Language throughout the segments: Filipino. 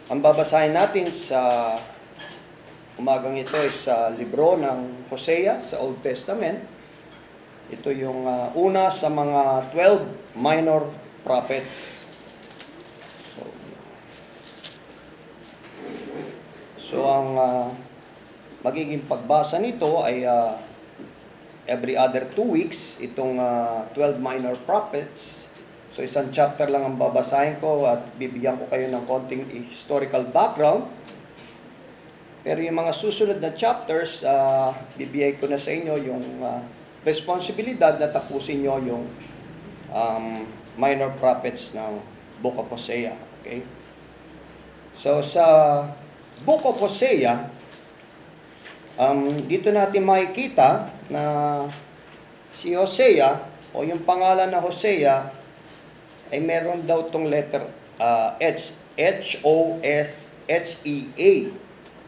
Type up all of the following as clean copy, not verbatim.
Ang babasahin natin sa umagang ito ay sa libro ng Hosea sa Old Testament. Ito yung una sa mga 12 minor prophets. So ang magiging pagbasa nito ay every other 2 weeks, itong 12 minor prophets. So isang chapter lang ang babasahin ko at bibigyan ko kayo ng konting historical background. Pero yung mga susunod na chapters, bibigay ko na sa inyo yung responsibilidad na tapusin nyo yung minor prophets ng Book of Hosea. Okay? So sa Book of Hosea, dito natin makikita na si Hosea o yung pangalan na Hosea ay meron daw tong letter H, H-O-S-H-E-A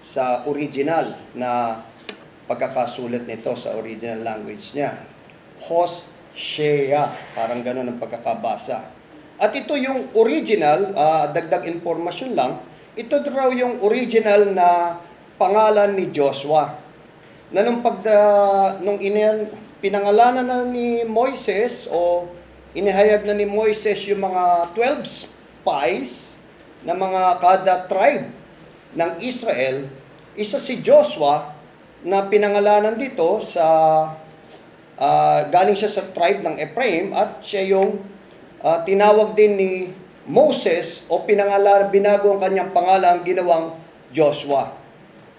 sa original na pagkakasulat nito sa original language niya. Hosea, parang ganun ang pagkakabasa. At ito yung original, dagdag informasyon lang, ito raw yung original na pangalan ni Joshua. Na nung pinangalanan na ni Moises o inihayag na ni Moises yung mga 12 spies na mga kada tribe ng Israel, isa si Joshua na pinangalanan dito sa galing siya sa tribe ng Ephraim at siya yung tinawag din ni Moses o binago ang kanyang pangalan, ginawang Joshua.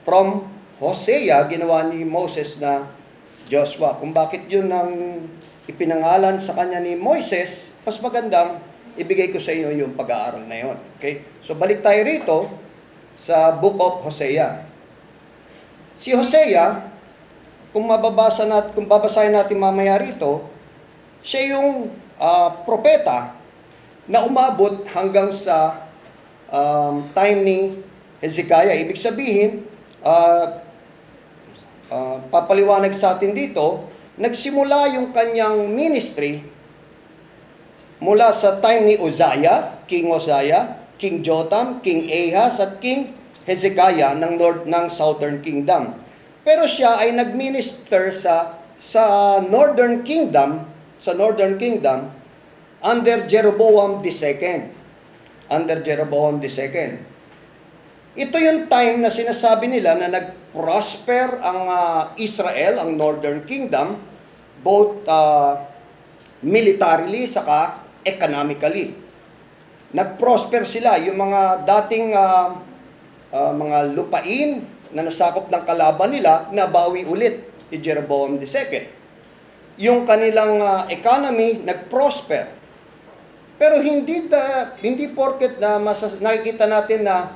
From Hosea, ginawa ni Moses na Joshua. Kung bakit yun ang ipinangalan sa kanya ni Moises, mas magandang ibigay ko sa inyo yung pag-aaral na yun. Okay? So balik tayo rito sa Book of Hosea. Si Hosea, kung babasahin natin mamaya rito, siya yung propeta na umabot hanggang sa time ni Hezekiah. Ibig sabihin, papaliwanag sa atin dito, nagsimula yung kanyang ministry mula sa time ni Uzziah, King Uzziah, King Jotham, King Ahaz, at King Hezekiah ng Southern Kingdom. Pero siya ay nagminister sa Northern Kingdom, under Jeroboam II. Ito yung time na sinasabi nila na nag-prosper ang Israel, ang Northern Kingdom, both militarily saka economically. Nag-prosper sila. Yung mga dating mga lupain na nasakop ng kalaban nila, nabawi ulit ni Jeroboam II. Yung kanilang economy, nag-prosper. Pero hindi porket na nakikita natin na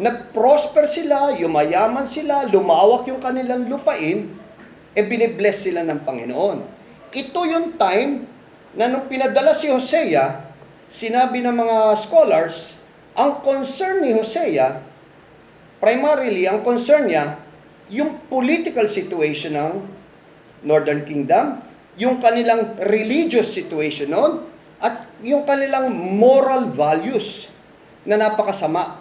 nag-prosper sila, yumayaman sila, lumawak yung kanilang lupain, binibless sila ng Panginoon. Ito yung time na nung pinadala si Hosea, sinabi ng mga scholars, ang concern ni Hosea, primarily, ang concern niya, yung political situation ng Northern Kingdom, yung kanilang religious situation noon, at yung kanilang moral values na napakasama.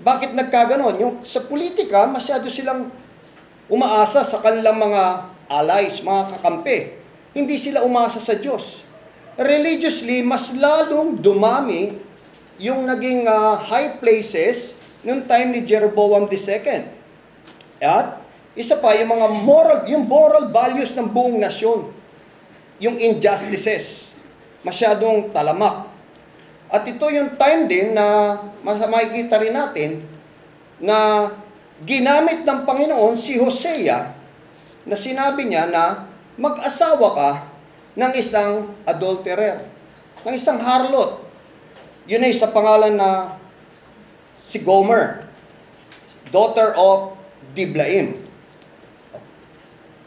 Bakit nagkaganon? Yung sa politika, masyado silang umaasa sa kanilang mga allies, mga kakampi. Hindi sila umasa sa Diyos. Religiously, mas lalong dumami yung naging high places noong time ni Jeroboam II. At isa pa, yung mga moral values ng buong nasyon. Yung injustices, masyadong talamak. At ito yung time din na makikita rin natin na ginamit ng Panginoon si Hosea na sinabi niya na mag-asawa ka ng isang adulterer, ng isang harlot. Yun ay sa pangalan na si Gomer, daughter of Diblaim.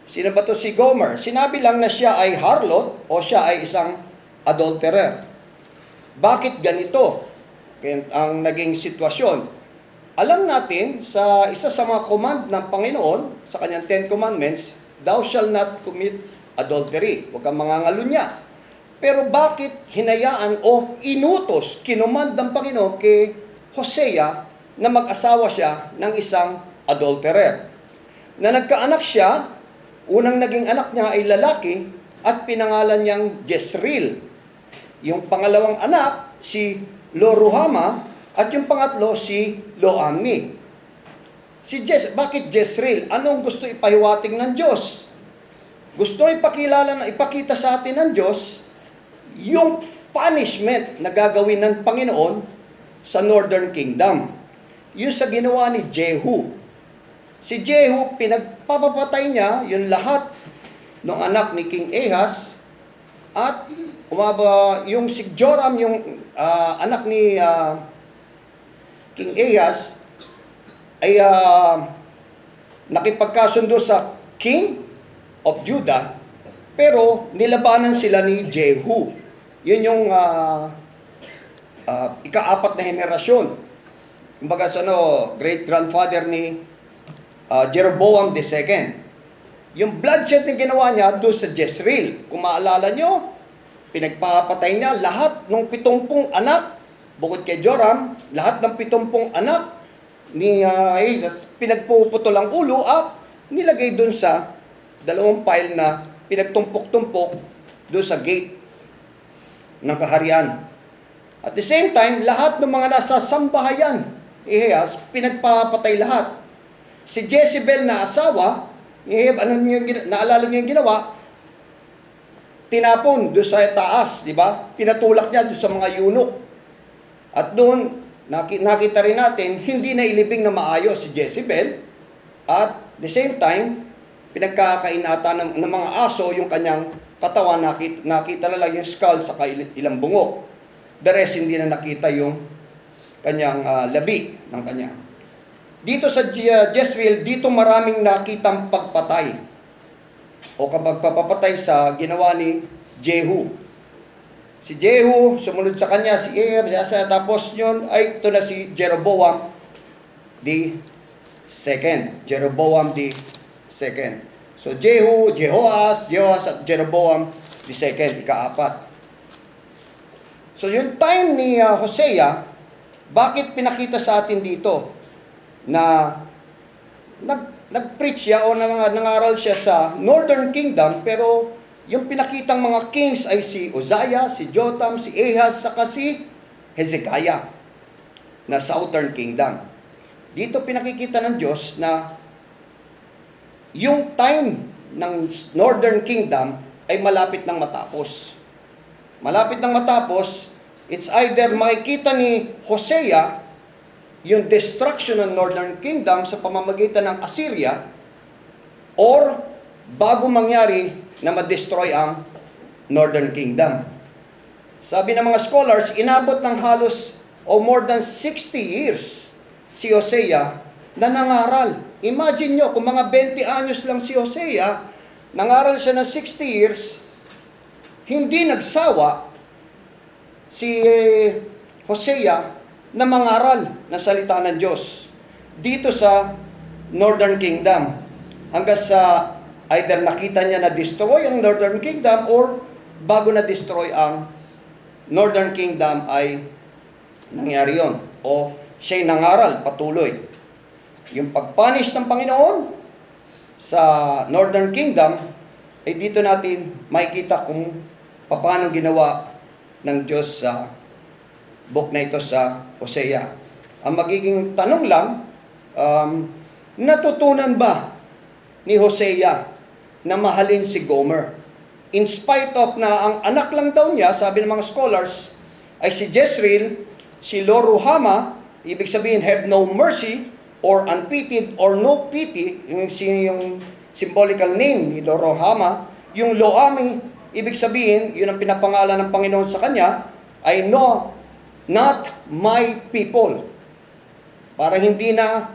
Sino ba to si Gomer? Sinabi lang na siya ay harlot o siya ay isang adulterer. Bakit ganito ang naging sitwasyon? Alam natin sa isa sa mga command ng Panginoon, sa kanyang 10 Commandments, thou shall not commit adultery. Huwag kang mangangalunya. Pero bakit hinayaan o inutos, kinumand ng Panginoon kay Hosea na mag-asawa siya ng isang adulterer? Na nagkaanak siya, unang naging anak niya ay lalaki at pinangalan niyang Jezreel. Yung pangalawang anak, si Lo-ruhama, at yung pangatlo, si Lo-ammi. Bakit Jezreel? Anong gusto ipahiwatig ng Diyos? Gusto ipakita sa atin ng Diyos yung punishment na gagawin ng Panginoon sa Northern Kingdom. Yung sa ginawa ni Jehu. Si Jehu, pinagpapapatay niya yung lahat ng anak ni King Ahaz, at yung si Joram, yung anak ni King Ahaz, ay nakipagkasundo sa King of Judah, pero nilabanan sila ni Jehu. Yun yung ika-4 na henerasyon. Kumbaga sa great-grandfather ni Jeroboam II. Yung bloodshed na ginawa niya doon sa Jezreel. Kung maalala nyo, pinagpapatay niya lahat ng 70 anak, bukod kay Joram, lahat ng 70 anak ni Ahaz, pinagpuputol ang ulo at nilagay doon sa dalawang pile na pinagtumpok-tumpok doon sa gate ng kaharian. At the same time, lahat ng mga nasa sambahayan ni Ahaz, pinagpapatay lahat. Si Jezebel na asawa, naalala niyo yung ginawa? Tinapon doon sa taas, di ba? Pinatulak niya doon sa mga eunuch. At doon, nakita rin natin, hindi na ilibing na maayos si Jezebel. At the same time, pinagkakainata ng mga aso yung kanyang katawan. Nakita na lang yung skull sa ilang bungo. The rest, hindi na nakita yung kanyang labi ng kanya. Dito sa Jezreel, dito maraming nakitang pagpatay o pagpapatay sa ginawa ni Jehu. Si Jehu, sumunod sa kanya si Ahaz, tapos yun ay ito na si Jeroboam the second. Jeroboam the second. So Jehu, Jehoas at Jeroboam the second, ika-4. So yung time ni Hosea, bakit pinakita sa atin dito na nag-preach siya o nangaral siya sa Northern Kingdom, pero yung pinakitang mga kings ay si Uzziah, si Jotham, si Ahaz, saka si Hezekiah na Southern Kingdom. Dito pinakikita ng Diyos na yung time ng Northern Kingdom ay malapit nang matapos. Malapit nang matapos, it's either makikita ni Hosea yung destruction ng Northern Kingdom sa pamamagitan ng Assyria, or bago mangyari na ma-destroy ang Northern Kingdom. Sabi ng mga scholars, inabot ng halos o more than 60 years si Hosea na nangaral. Imagine nyo, kung mga 20 anyos lang si Hosea, nangaral siya ng 60 years, hindi nagsawa si Hosea na mangaral na salita ng Diyos dito sa Northern Kingdom. Hanggang sa either nakita niya na destroy ang Northern Kingdom, or bago na destroy ang Northern Kingdom ay nangyari yon, o siya'y nangaral patuloy. Yung pagpunish ng Panginoon sa Northern Kingdom ay dito natin makikita kung paano ginawa ng Diyos sa book na ito sa Hosea. Ang magiging tanong lang, natutunan ba ni Hosea na mahalin si Gomer? In spite of na ang anak lang daw niya, sabi ng mga scholars, ay si Jezreel, si Lo-ruhama, ibig sabihin have no mercy, or unpitied, or no pity, yung symbolical name ni Lo-ruhama. Yung Lo-ammi, ibig sabihin, yun ang pinapangalan ng Panginoon sa kanya, ay no, not my people. Para hindi na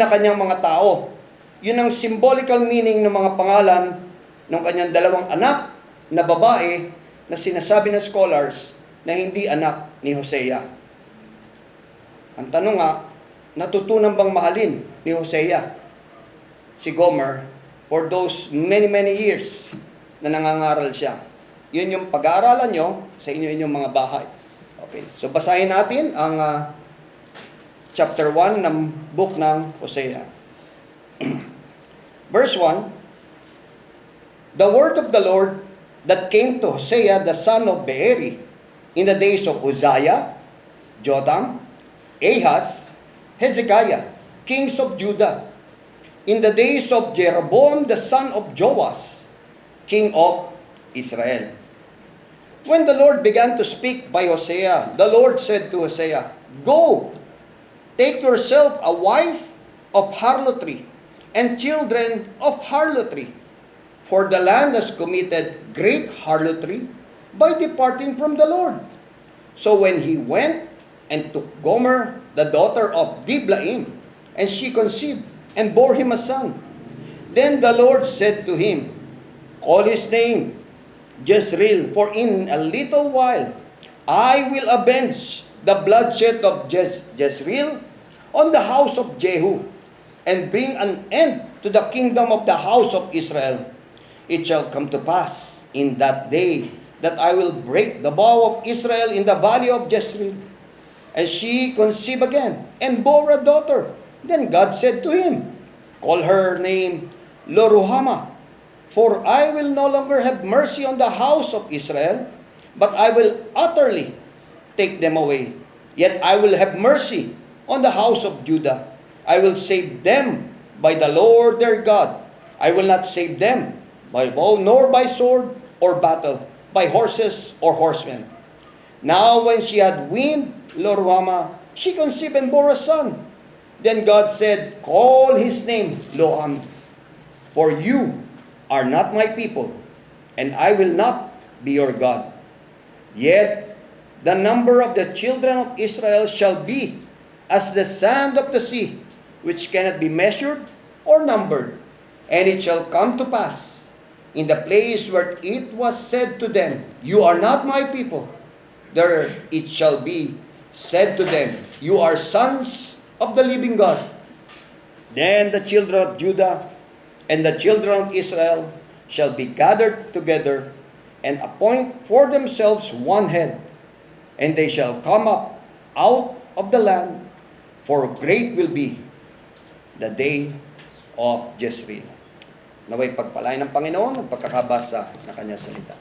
kanyang mga tao. Yun ang symbolical meaning ng mga pangalan ng kanyang dalawang anak na babae na sinasabi ng scholars na hindi anak ni Hosea. Ang tanong nga, natutunan bang mahalin ni Hosea si Gomer for those many years na nangangaral siya? yun yung pag-aaralan nyo sa inyong mga bahay. Okay, so basahin natin ang chapter 1 ng book ng Hosea. Verse 1, the word of the Lord that came to Hosea the son of Beeri in the days of Uzziah, Jotham, Ahaz, Hezekiah, kings of Judah, in the days of Jeroboam the son of Joash, king of Israel. When the Lord began to speak by Hosea, the Lord said to Hosea, go, take yourself a wife of harlotry and children of harlotry, for the land has committed great harlotry by departing from the Lord. So when he went and took Gomer, the daughter of Diblaim, and she conceived and bore him a son. Then the Lord said to him, call his name Jezreel, for in a little while I will avenge the bloodshed of Jezreel on the house of Jehu, and bring an end to the kingdom of the house of Israel. It shall come to pass in that day that I will break the bow of Israel in the valley of Jezreel. And she conceived again, and bore a daughter. Then God said to him, call her name Loruhamah, for I will no longer have mercy on the house of Israel, but I will utterly take them away. Yet I will have mercy on the house of Judah. I will save them by the Lord their God. I will not save them by bow, nor by sword or battle, by horses or horsemen. Now when she had weaned Loruhamah, she conceived and bore a son. Then God said, call his name Loam, for you are not my people, and I will not be your God. Yet the number of the children of Israel shall be as the sand of the sea, which cannot be measured or numbered. And it shall come to pass, in the place where it was said to them, you are not my people, there it shall be said to them, you are sons of the living God. Then the children of Judah and the children of Israel shall be gathered together, and appoint for themselves one head, and they shall come up out of the land, for great will be the day of Jezreel. Naway pagpalain ng Panginoon ang pagkakabasa ng kanyang salita.